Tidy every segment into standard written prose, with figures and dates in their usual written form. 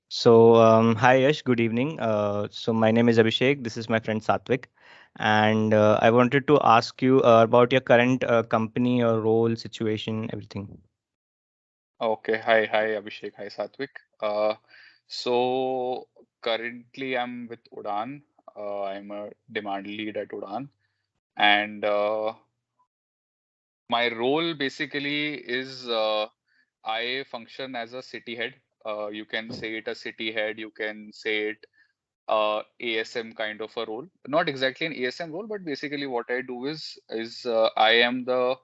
Hi Yash, good evening. My name is Abhishek. This is my friend Satvik, and I wanted to ask you about your current company or role, situation, everything. Okay, hi Abhishek, hi Satvik. Uh, so Currently I'm with Udan. I'm a demand lead at Udan, and my role basically is I function as a city head. You can say it a city head. You can say it ASM kind of a role. Not exactly an ASM role, but basically what I do is I am the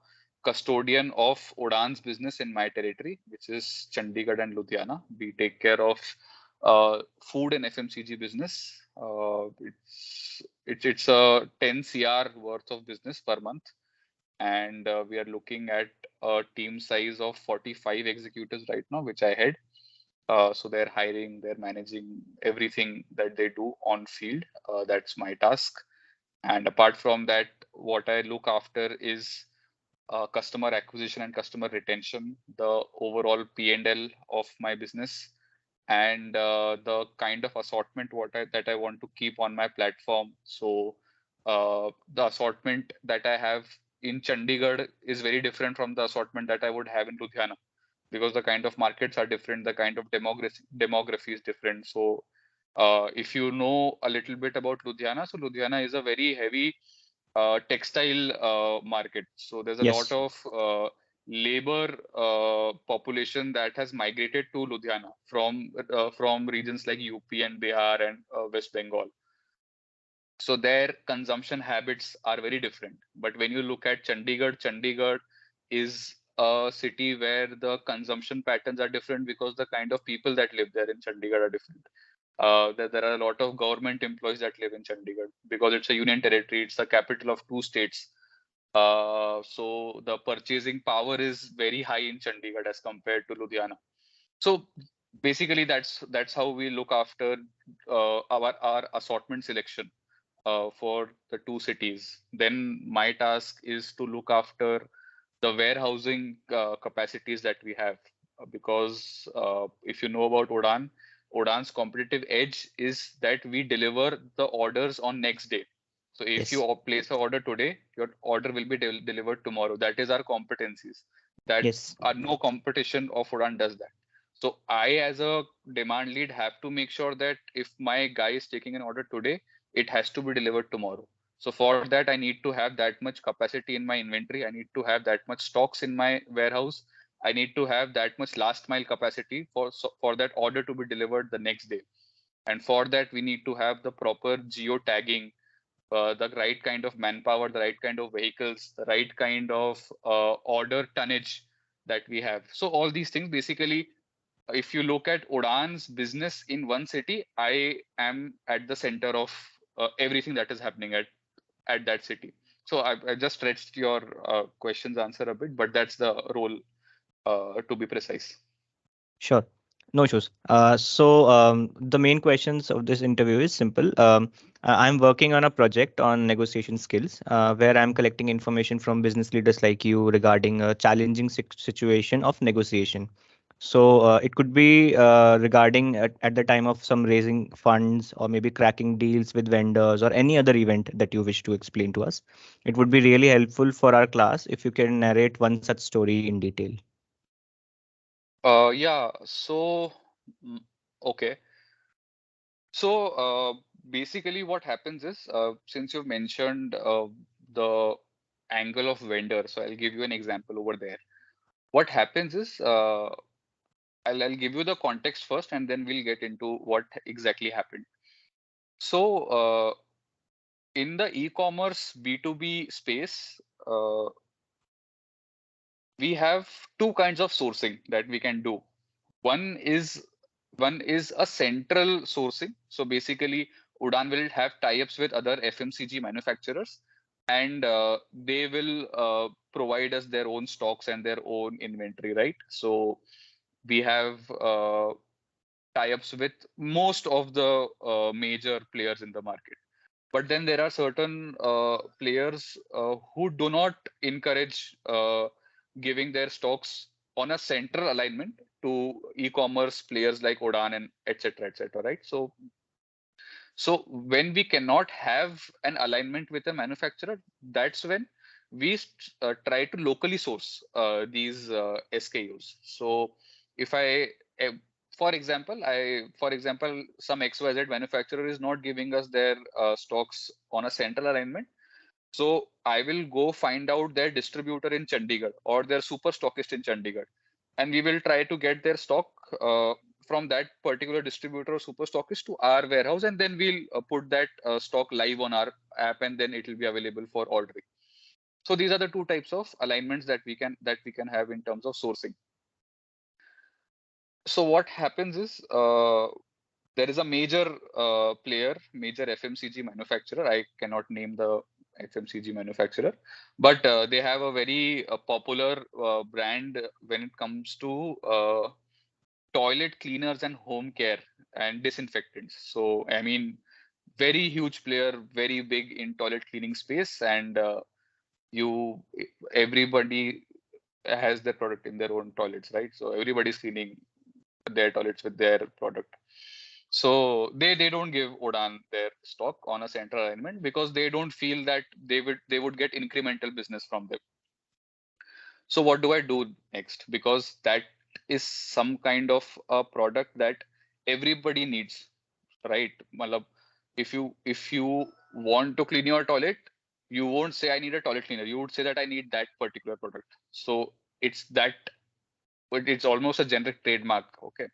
custodian of Udan's business in my territory, which is Chandigarh and Ludhiana. We take care of food and FMCG business. It's a 10 CR worth of business per month, and we are looking at a team size of 45 executives right now, which I head. So they're hiring, they're managing everything that they do on field. That's my task. And apart from that, what I look after is customer acquisition and customer retention, the overall P&L of my business, and the kind of assortment that I want to keep on my platform. So the assortment that I have in Chandigarh is very different from the assortment that I would have in Ludhiana, because the kind of markets are different, the kind of demography is different. So if you know a little bit about Ludhiana, so Ludhiana is a very heavy textile market. So there's a lot Yes. of labor population that has migrated to Ludhiana from regions like UP and Bihar and West Bengal. So their consumption habits are very different. But when you look at Chandigarh, Chandigarh is a city where the consumption patterns are different because the kind of people that live there in Chandigarh are different. There are a lot of government employees that live in Chandigarh because it's a union territory. It's the capital of two states. So the purchasing power is very high in Chandigarh as compared to Ludhiana. So basically, that's how we look after our assortment selection for the two cities. Then my task is to look after the warehousing capacities that we have, because if you know about Udan's competitive edge is that we deliver the orders on next day. So if you Yes. place an order today, your order will be delivered tomorrow. That is our competencies. That Yes. no competition of Udan does that. So I, as a demand lead, have to make sure that if my guy is taking an order today, it has to be delivered tomorrow. So for that, I need to have that much capacity in my inventory. I need to have that much stocks in my warehouse. I need to have that much last mile capacity for that order to be delivered the next day. And for that, we need to have the proper geo tagging, the right kind of manpower, the right kind of vehicles, the right kind of order tonnage that we have. So all these things basically, if you look at Udan's business in one city, I am at the center of everything that is happening at that city. So I just stretched your question's answer a bit, but that's the role, to be precise. Sure. No issues. The main questions of this interview is simple. I'm working on a project on negotiation skills, where I'm collecting information from business leaders like you regarding a challenging situation of negotiation. It could be regarding at the time of some raising funds or maybe cracking deals with vendors or any other event that you wish to explain to us. It would be really helpful for our class if you can narrate one such story in detail. Yeah. Mm, okay. So basically, what happens is, since you've mentioned the angle of vendor, so I'll give you an example over there. What happens is, I'll give you the context first, and then we'll get into what exactly happened. So in the e-commerce B2B space, we have two kinds of sourcing that we can do. One is one is a central sourcing. So basically, Udan will have tie-ups with other FMCG manufacturers, and they will provide us their own stocks and their own inventory, right? So we have tie-ups with most of the major players in the market. But then there are certain players who do not encourage giving their stocks on a central alignment. to e-commerce players like Odan and etc., right? So when we cannot have an alignment with a manufacturer, that's when we try to locally source these SKUs. So if eh, for example, some XYZ manufacturer is not giving us their stocks on a central alignment. So I will go find out their distributor in Chandigarh or their super stockist in Chandigarh, and we will try to get their stock from that particular distributor or super stockist to our warehouse, and then we'll put that stock live on our app, and then it will be available for ordering. So these are the two types of alignments that we can have in terms of sourcing. So what happens is there is a major major FMCG manufacturer. I cannot name the FMCG manufacturer, but they have a very popular brand when it comes to toilet cleaners and home care and disinfectants. So, I mean, very huge player, very big in toilet cleaning space, and you everybody has their product in their own toilets, right? So everybody's cleaning their toilets with their product. So they don't give Odan their stock on a central alignment because they don't feel that they would get incremental business from them. So what do I do next? Because that is some kind of a product that everybody needs, right? Malab, if you want to clean your toilet, you won't say I need a toilet cleaner. You would say that I need that particular product. So it's that, but it's almost a generic trademark. Okay.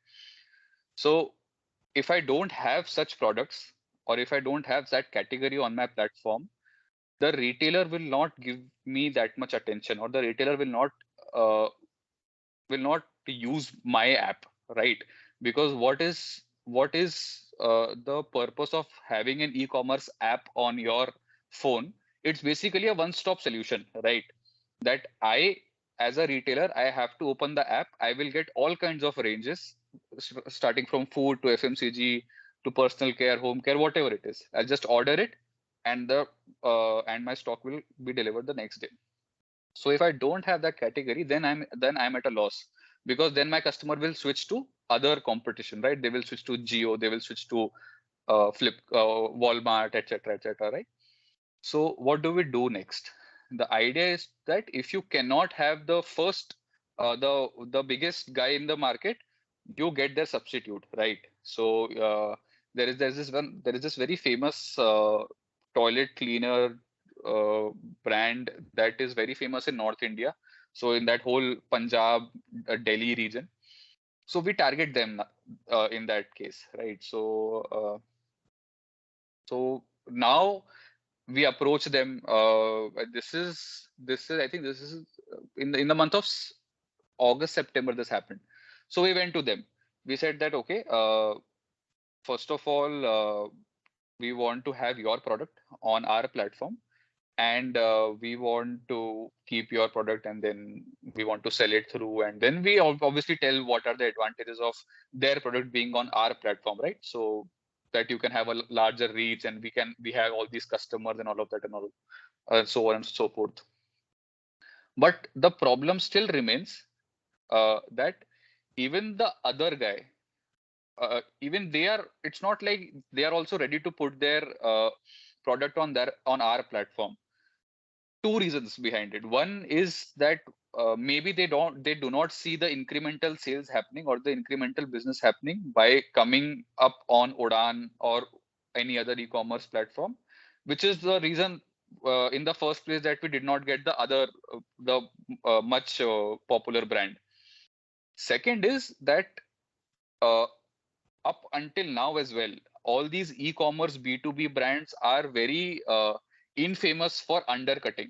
So if I don't have such products, or if I don't have that category on my platform, the retailer will not give me that much attention, or the retailer uh, will not use my app, right? Because what is the purpose of having an e-commerce app on your phone? It's basically a one-stop solution, right? That I, as a retailer, I have to open the app. I will get all kinds of ranges, starting from food to FMCG to personal care, home care, whatever it is. I'll just order it, and the and my stock will be delivered the next day. So if I don't have that category, then I'm at a loss, because then my customer will switch to other competition, right? They will switch to Geo, they will switch to Walmart, etc., right? So what do we do next? The idea is that if you cannot have the first, the biggest guy in the market, you get their substitute, right? So there is this very famous toilet cleaner uh, brand that is very famous in North India. So in that whole Punjab, Delhi region. So we target them in that case, right? So now we approach them. This is I think this is in the month of August, September this happened. So we went to them. We said that, okay, first of all, we want to have your product on our platform, and we want to keep your product, and then we want to sell it through, and then we obviously tell what are the advantages of their product being on our platform, right? So that you can have a larger reach, and we have all these customers and all of that, and all so on and so forth. But the problem still remains, that even the other guy, even they are, it's not like they are also ready to put their product on our platform. Two reasons behind it. One is that maybe they do not see the incremental sales happening, or the incremental business happening by coming up on Odan or any other e-commerce platform, which is the reason in the first place that we did not get the much popular brand. Second is that uh, up until now as well, all these e-commerce B2B brands are very infamous for undercutting.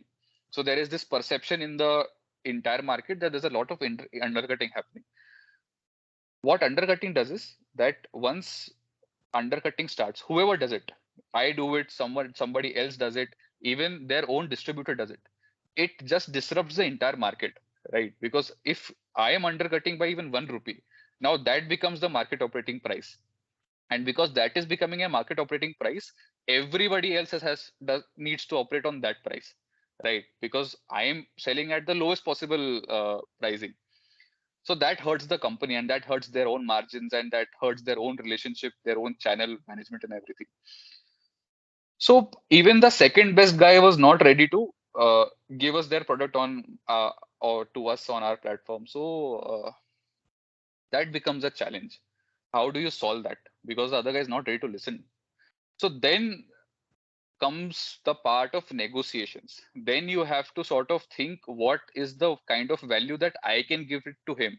So there is this perception in the entire market that there's a lot of undercutting happening. What undercutting does is that once undercutting starts, whoever does it, I do it, somebody else does it, even their own distributor does it, it just disrupts the entire market, right? Because if I am undercutting by even 1 rupee, now that becomes the market operating price, and because that is becoming a market operating price, everybody else needs to operate on that price, right? Because I am selling at the lowest possible pricing. So that hurts the company, and that hurts their own margins, and that hurts their own relationship, their own channel management and everything. So even the second best guy was not ready to give us their product on or to us on our platform. So that becomes a challenge. How do you solve that? Because the other guy is not ready to listen. So then comes the part of negotiations. Then you have to sort of think, what is the kind of value that I can give it to him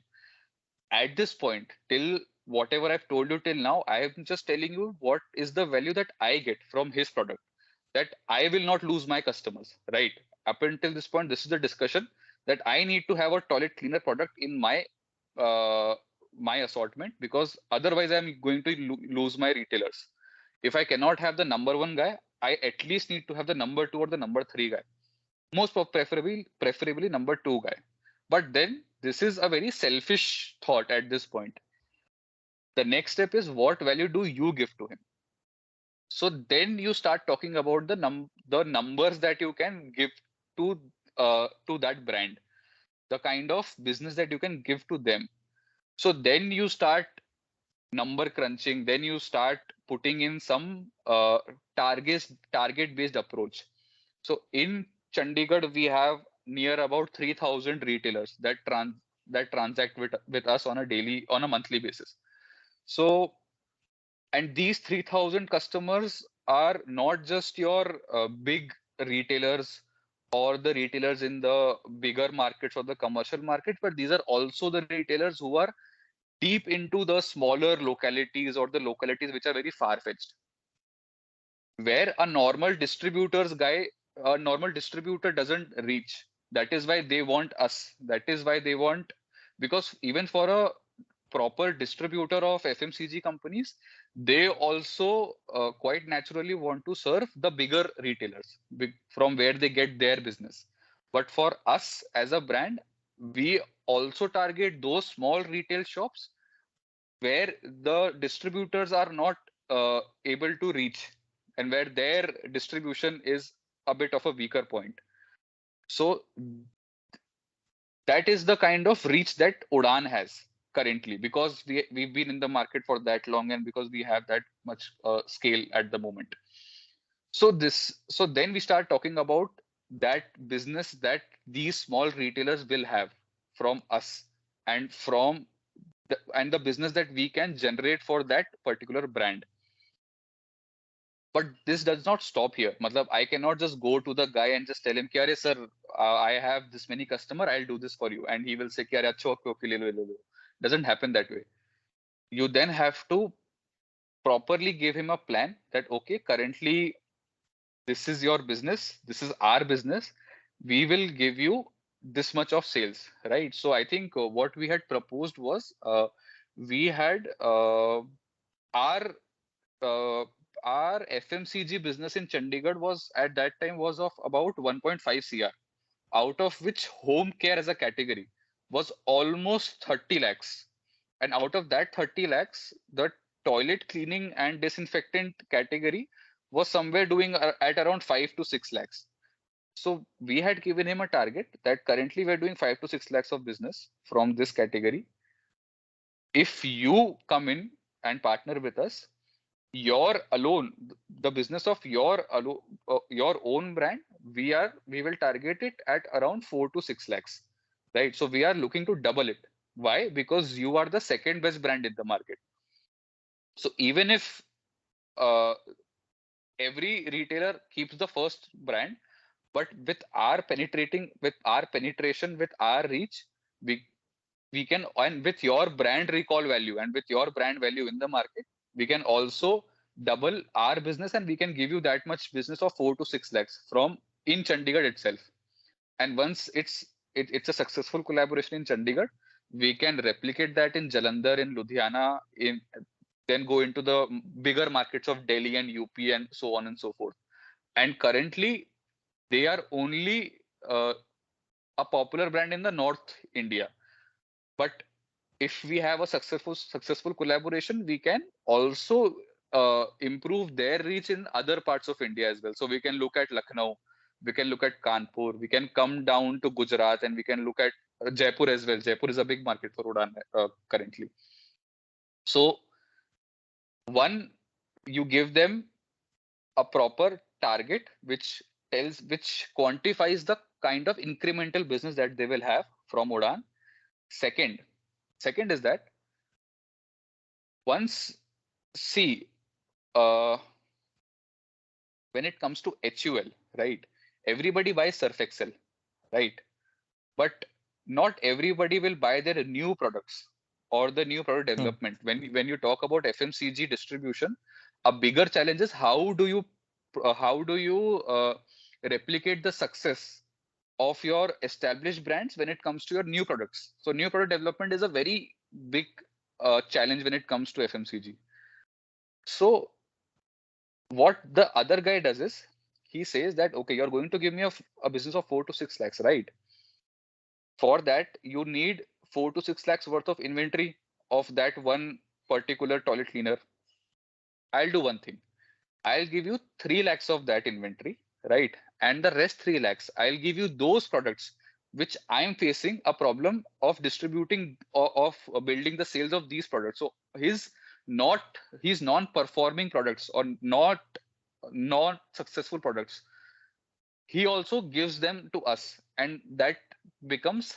at this point. Till whatever I've told you till now, I am just telling you what is the value that I get from his product, that I will not lose my customers, right? Up until this point, this is the discussion, that I need to have a toilet cleaner product in uh, my assortment, because otherwise I'm going to lose my retailers. If I cannot have the number one guy, I at least need to have the number two or the number three guy. Preferably number two guy. But then this is a very selfish thought at this point. The next step is, what value do you give to him? So then you start talking about the numbers that you can give to that brand, the kind of business that you can give to them. So then you start number crunching, then you start putting in some target based approach. So in Chandigarh, we have near about 3,000 retailers that transact with us on a monthly basis. So, and these 3,000 customers are not just your big retailers or the retailers in the bigger markets or the commercial market, but these are also the retailers who are deep into the smaller localities or the localities which are very far-fetched, where a normal distributor doesn't reach. That is why they want us. That is why they want, because even for a proper distributor of FMCG companies, they also quite naturally want to serve the bigger retailers from where they get their business. But for us as a brand, we also target those small retail shops where the distributors are not able to reach, and where their distribution is a bit of a weaker point. So that is the kind of reach that Udaan has currently, because we've been in the market for that long, and because we have that much scale at the moment. So then we start talking about that business that these small retailers will have from us, and and the business that we can generate for that particular brand. But this does not stop here. Matlab, I cannot just go to the guy and just tell him, "Kya re, sir, I have this many customer, I'll do this for you." And he will say, "Kya re, achha, okay, okay, le lo." Doesn't happen that way. You then have to properly give him a plan that, okay, currently this is your business, this is our business. We will give you this much of sales, right? So I think what we had proposed was, we had our uh, our FMCG business in Chandigarh was at that time was of about 1.5 CR, out of which home care as a category was almost 30 lakhs. And out of that 30 lakhs, the toilet cleaning and disinfectant category was somewhere doing at around 5 to 6 lakhs. So we had given him a target that currently we're doing 5 to 6 lakhs of business from this category. If you come in and partner with us, your alone, the business of your own brand, we will target it at around 4 to 6 lakhs, right? So we are looking to double it. Why? Because you are the second best brand in the market. So even if uh, every retailer keeps the first brand, but with our penetration, with our reach, we can, and with your brand recall value and with your brand value in the market, we can also double our business, and we can give you that much business of 4 to 6 lakhs from in Chandigarh itself. And once it's a successful collaboration in Chandigarh, we can replicate that in Jalandhar, in Ludhiana, in then go into the bigger markets of Delhi and UP and so on and so forth. And currently, they are only a popular brand in the North India. But if we have a successful collaboration, we can also improve their reach in other parts of India as well. So we can look at Lucknow, we can look at Kanpur, we can come down to Gujarat, and we can look at Jaipur as well. Jaipur is a big market for Udaan currently. So one, you give them a proper target which quantifies the kind of incremental business that they will have from Udaan. Second is that once, see, uh, when it comes to HUL, right? Everybody buys Surf Excel, right? But not everybody will buy their new products or the new product Hmm. development. When you talk about FMCG distribution, a bigger challenge is how do you replicate the success of your established brands when it comes to your new products. So new product development is a very big challenge when it comes to FMCG. So what the other guy does is he says that, okay, you're going to give me a business of 4 to 6 lakhs, right? For that, you need 4 to 6 lakhs worth of inventory of that one particular toilet cleaner. I'll do one thing. I'll give you 3 lakhs of that inventory, right? And the rest 3 lakhs, I'll give you those products which I'm facing a problem of distributing or of building the sales of these products. So not his non-performing products or not successful products, he also gives them to us, and that becomes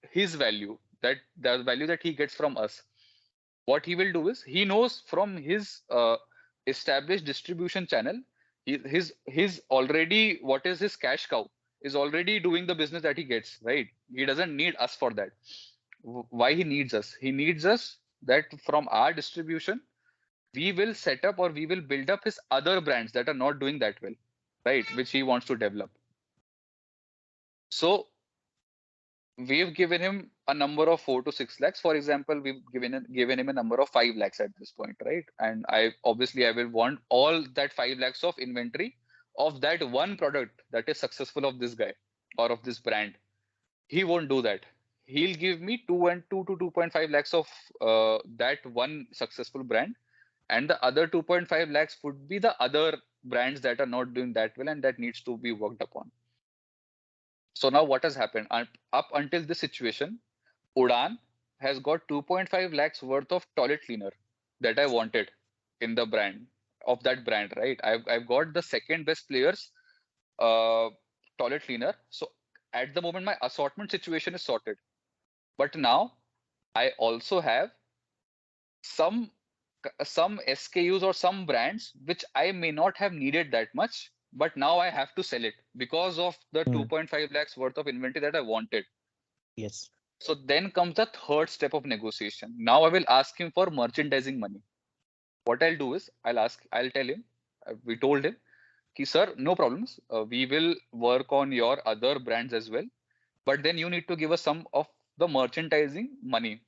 his value, that the value that he gets from us. What he will do is he knows from his established distribution channel, his already, what is his cash cow is already doing the business that he gets, right? He doesn't need us for that. Why he needs us? He needs us that from our distribution we will set up or we will build up his other brands that are not doing that well, right, which he wants to develop. So we've given him a number of 4 to 6 lakhs. For example, we've given him a number of 5 lakhs at this point, right? And I will want all that 5 lakhs of inventory of that one product that is successful of this guy or of this brand. He won't do that. He'll give me 2 to 2.5 lakhs of that one successful brand, and the other 2.5 lakhs would be the other brands that are not doing that well and that needs to be worked upon. So now what has happened? Up until this situation, Udaan has got 2.5 lakhs worth of toilet cleaner that I wanted in the brand of that brand, right? I've got the second best players uh, toilet cleaner. So at the moment, my assortment situation is sorted. But now I also have some some SKUs or some brands which I may not have needed that much, but now I have to sell it because of the Hmm. 2.5 lakhs worth of inventory that I wanted. Yes. So then comes the third step of negotiation. Now I will ask him for merchandising money. What I'll do is I'll tell him, we told him, ki, sir, no problems. We will work on your other brands as well. But then you need to give us some of the merchandising money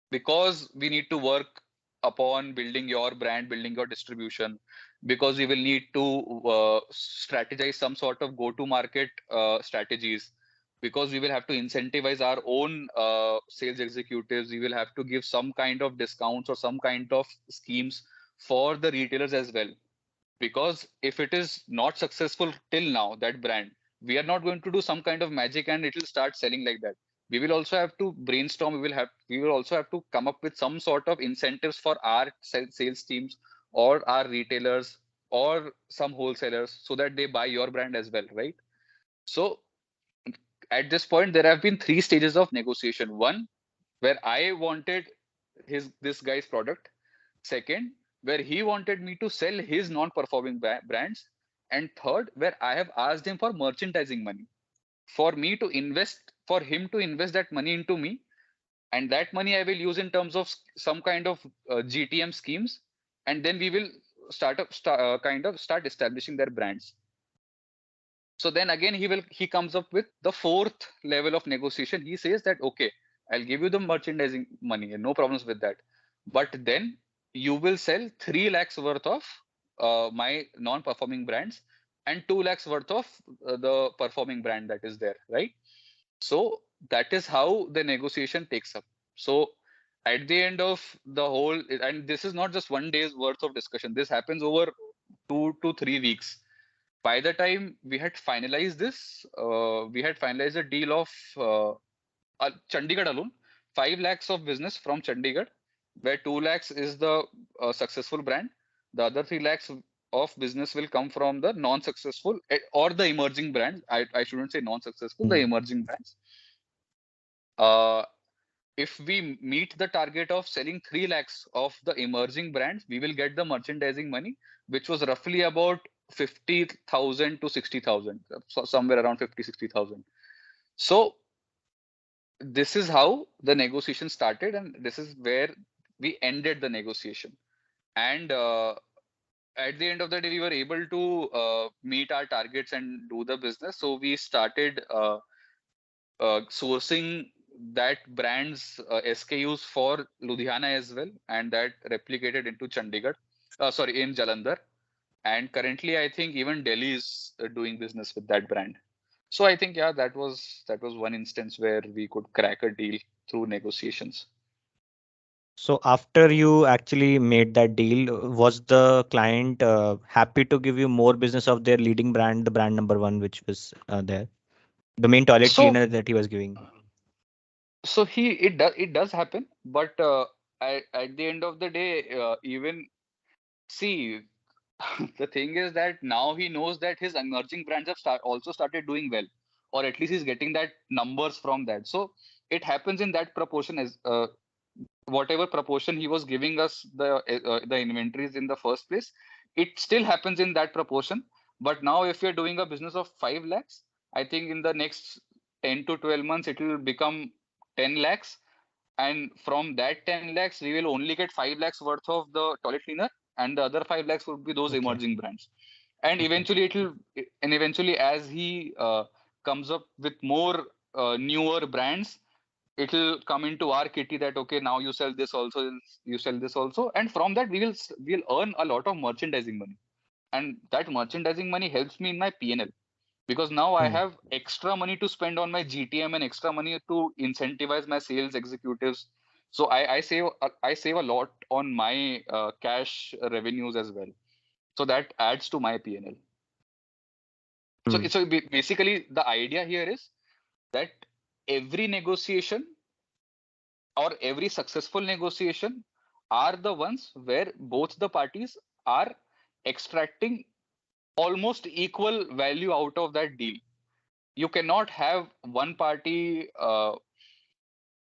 because we need to work upon building your brand, building your distribution, because we will need to strategize some sort of go-to-market strategies, because we will have to incentivize our own sales executives. We will have to give some kind of discounts or some kind of schemes for the retailers as well. Because if it is not successful till now, that brand, we are not going to do some kind of magic and it will start selling like that. We will also have to brainstorm. We will also have to come up with some sort of incentives for our sales teams or our retailers or some wholesalers so that they buy your brand as well, right? So at this point there have been 3 stages of negotiation. One, where I wanted this guy's product. Second, where he wanted me to sell his non-performing brands. And third, where I have asked him for merchandising money for me to invest, for him to invest that money into me. And that money I will use in terms of some kind of GTM schemes. And then we will start establishing their brands. So then again, he comes up with the fourth level of negotiation. He says that, okay, I'll give you the merchandising money, no problems with that. But then you will sell 3 lakhs worth of my non-performing brands and 2 lakhs worth of the performing brand that is there, right? So that is how the negotiation takes up. So at the end of the whole, and this is not just one day's worth of discussion, this happens over 2 to 3 weeks. By the time we had finalized this, we had finalized a deal of Chandigarh alone, 5 lakhs of business from Chandigarh, where 2 lakhs is the successful brand. The other 3 lakhs of business will come from the non-successful or the emerging brands. I shouldn't say non-successful, the emerging brands. Uh, if we meet the target of selling 3 lakhs of the emerging brands, we will get the merchandising money, which was roughly about 50,000 to 60,000, so somewhere around 50, 60,000. So this is how the negotiation started, and this is where we ended the negotiation. And at the end of the day, we were able to meet our targets and do the business. So we started sourcing that brand's SKUs for Ludhiana as well, and that replicated into Chandigarh, sorry, in Jalandhar. And currently, I think even Delhi is doing business with that brand. So I think, yeah, that was one instance where we could crack a deal through negotiations. So after you actually made that deal, was the client happy to give you more business of their leading brand, the brand number one, which was there, the main toilet So cleaner that he was giving? so it does happen, but at the end of the day, even see, the thing is that now he knows that his emerging brands have also started doing well, or at least he's getting that numbers from that. So it happens in that proportion, as whatever proportion he was giving us the inventories in the first place, it still happens in that proportion. But now if you're doing a business of 5 lakhs, I think in the next 10 to 12 months it will become 10 lakhs, and from that 10 lakhs we will only get 5 lakhs worth of the toilet cleaner, and the other 5 lakhs would be those Okay. emerging brands. And Okay. eventually as he comes up with more newer brands, it'll come into our kitty that okay, now you sell this also, you sell this also, and from that we'll earn a lot of merchandising money, and that merchandising money helps me in my P&L, because now I Hmm. have extra money to spend on my GTM and extra money to incentivize my sales executives. So I save a lot on my cash revenues as well. So that adds to my P&L. So Hmm. basically the idea here is that every negotiation or every successful negotiation are the ones where both the parties are extracting almost equal value out of that deal. You cannot have one party or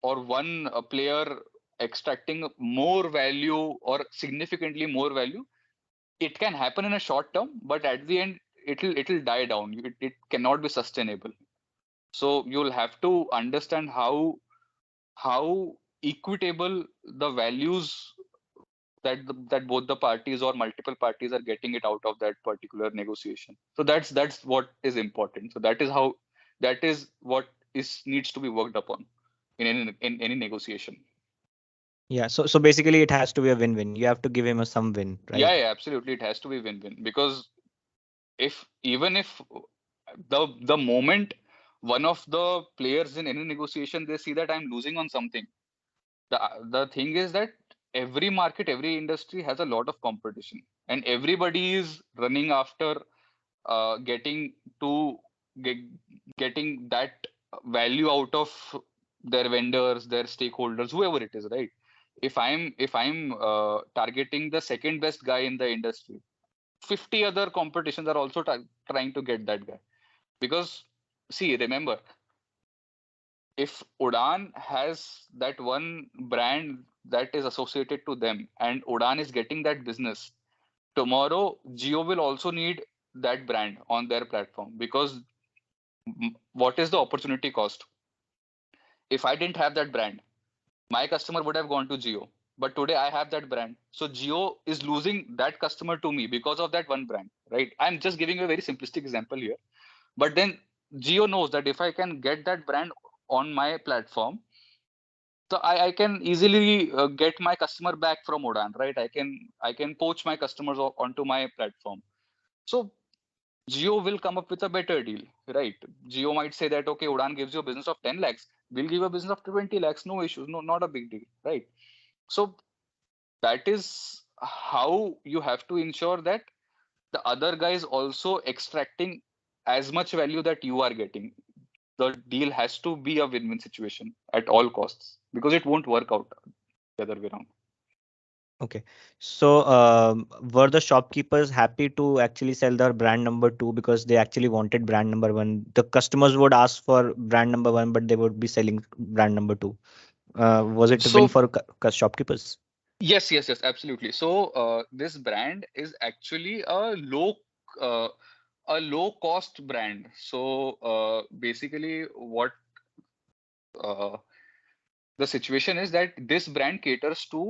one player extracting more value or significantly more value. It can happen in a short term, but at the end it'll die down. It cannot be sustainable. So you'll have to understand how equitable the values that both the parties or multiple parties are getting it out of that particular negotiation. So that's what is important. So that is what is needs to be worked upon in any negotiation. Yeah. So basically, it has to be a win-win. You have to give him a some win, Yeah, right? yeah, absolutely, it has to be win-win, because if the moment one of the players in any negotiation, they see that I'm losing on something, the thing is that every market, every industry has a lot of competition, and everybody is running after getting to get, getting that value out of their vendors, their stakeholders, whoever it is, right? If I'm targeting the second best guy in the industry, 50 other competitions are also trying to get that guy. Because see, remember, if Udan has that one brand that is associated to them and Udan is getting that business, tomorrow Jio will also need that brand on their platform, because what is the opportunity cost? If I didn't have that brand, my customer would have gone to Jio. But today I have that brand. So Jio is losing that customer to me because of that one brand, right? I'm just giving a very simplistic example here. But then Jio knows that if I can get that brand on my platform, so I can easily get my customer back from Udan, right? I can poach my customers onto my platform. So Jio will come up with a better deal, right? Jio might say that okay, Udan gives you a business of 10 lakhs, we'll give a business of 20 lakhs, no issues, no, not a big deal, right? So that is how you have to ensure that the other guy is also extracting as much value that you are getting. the deal has to be a win-win situation at all costs, because it won't work out the other way around. Okay. So, were the shopkeepers happy to actually sell their brand number two because they actually wanted brand number one? The customers would ask for brand number one, but they would be selling brand number two. Was it a win So for shopkeepers? yes, absolutely. So this brand is actually uh, a low cost brand. So basically, what uh, the situation is that this brand caters to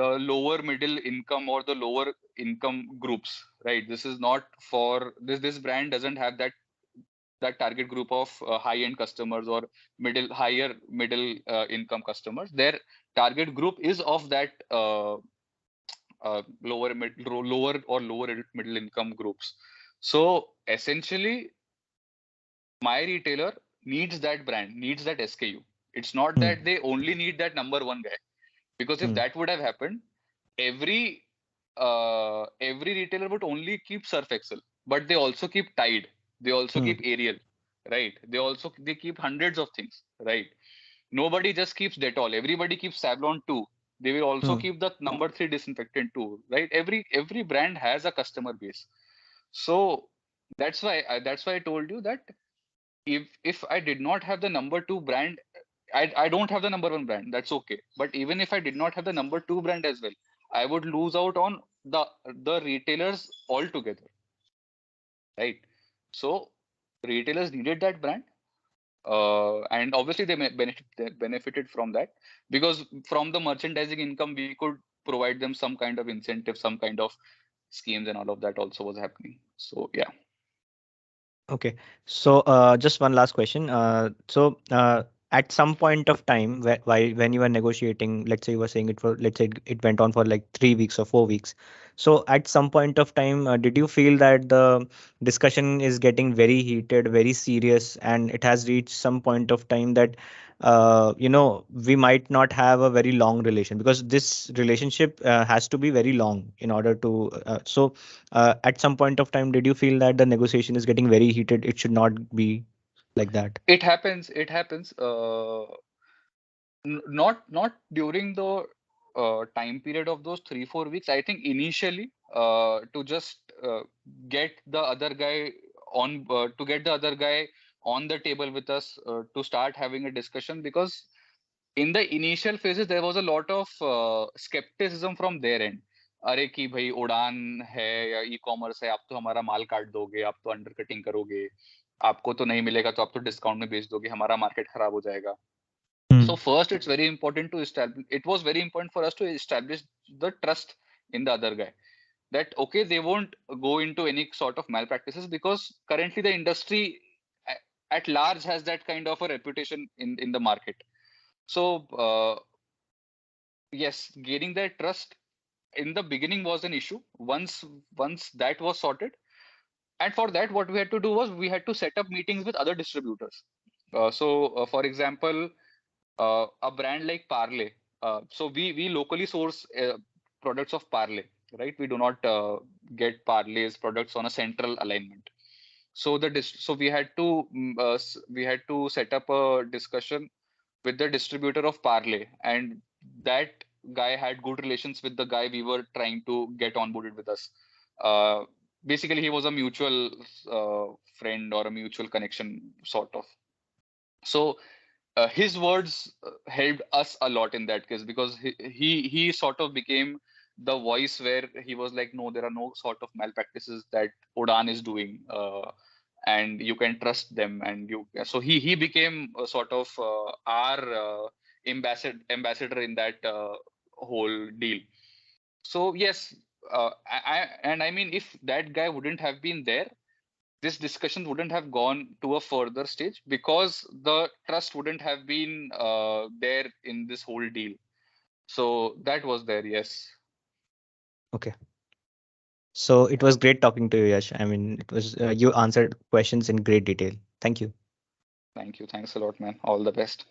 the lower middle income or the lower income groups, right? This is not for this brand doesn't have that target group of high end customers or higher middle income customers. Their target group is of that lower or lower middle income groups. So essentially, my retailer needs that brand, needs that SKU. It's not Hmm. that they only need that number one guy, because if Hmm. that would have happened, every retailer would only keep Surf Excel, but they also keep Tide, they also Hmm. keep Ariel, right? They keep hundreds of things, right? Nobody just keeps Dettol. Everybody keeps Savlon too. They will also Hmm. keep the number three disinfectant too, right? Every brand has a customer base. So that's why I told you that if I did not have the number two brand, I don't have the number one brand. That's okay. But even if I did not have the number two brand as well, I would lose out on the retailers altogether, right? So retailers needed that brand, and obviously they benefited from that, because from the merchandising income we could provide them some kind of incentive, some kind of schemes, and all of that also was happening. So yeah. Okay. So, just one last question. At some point of time, when you were negotiating, let's say you were saying let's say it went on for like 3 weeks or 4 weeks. So, at some point of time, did you feel that the discussion is getting very heated, very serious, and it has reached some point of time that, we might not have a very long relation because this relationship has to be very long in order to. At some point of time, did you feel that the negotiation is getting very heated? It should not be like that. It happens not during the time period of those 3-4 weeks. I think initially, to just get the other guy to get the other guy on the table with us, to start having a discussion, because in the initial phases there was a lot of skepticism from their end. अरे कि भाई उड़ान है या e commerce है, आप तो हमारा माल काट दोगे, आप तो अंडर कटिंग करोगे, आपको तो नहीं मिलेगा तो आप तो डिस्काउंट में बेच दोगे, हमारा मार्केट खराब हो जाएगा. Hmm. So first, it's very important to establish. It was very important for us to establish the trust in the other guy. That okay, they won't go into any sort of malpractices, because currently the industry at large has that kind of a reputation in the market. So yes, gaining that trust in the beginning was an issue. Once that was sorted, and for that, what we had to do was we had to set up meetings with other distributors. For example, a brand like Parley. So we locally source products of Parley, right? We do not get Parley's products on a central alignment. So we had to set up a discussion with the distributor of Parley, and that guy had good relations with the guy we were trying to get onboarded with us. Uh, Basically, he was a mutual friend or a mutual connection, sort of. So his words helped us a lot in that case, because he sort of became the voice where he was like, no, there are no sort of malpractices that Odan is doing, and you can trust them. And so he became a sort of our ambassador in that whole deal. So yes, I mean, if that guy wouldn't have been there, this discussion wouldn't have gone to a further stage, because the trust wouldn't have been there in this whole deal. So that was there, yes. Okay. So it was great talking to you, Yash. I mean, it was you answered questions in great detail. Thank you. Thank you. Thanks a lot, man. All the best.